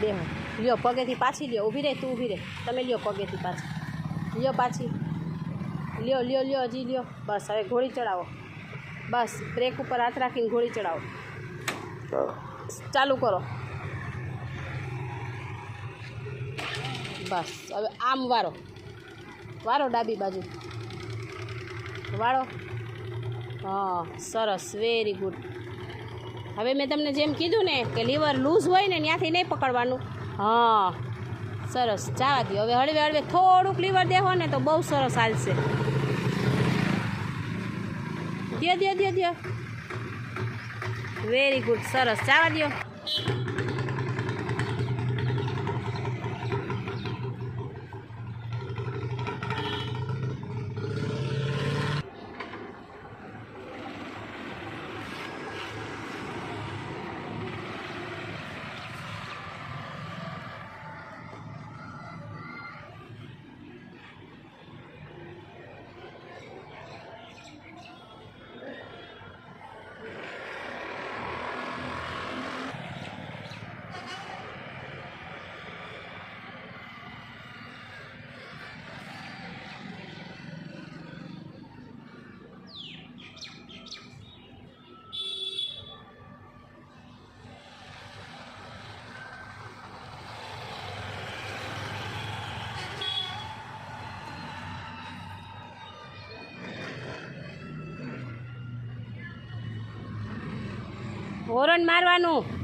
બેહો લ્યો પગેથી પાછી લ્યો ઊભી રહે તું ઊભી રહે તમે લ્યો પગેથી પાછી લ્યો પાછી લ્યો લ્યો લ્યો હજી લ્યો બસ હવે ઘોડી ચડાવો બસ બ્રેક ઉપર હાથ રાખીને ઘોડી ચડાવો ચાલુ કરો બસ હવે આમ વારો વારો ડાબી બાજુ વાળો હા સરસ વેરી ગુડ હવે મેં તમને જેમ કીધું ને કે લીવર લૂઝ હોય ને ત્યાંથી નહીં પકડવાનું હા સરસ જવા દો હવે હળવે હળવે થોડુંક લીવર દેવો ને તો બહુ સરસ હાલશે દો દો દો દો વેરી ગુડ સરસ જવા દો હોરન મારવાનું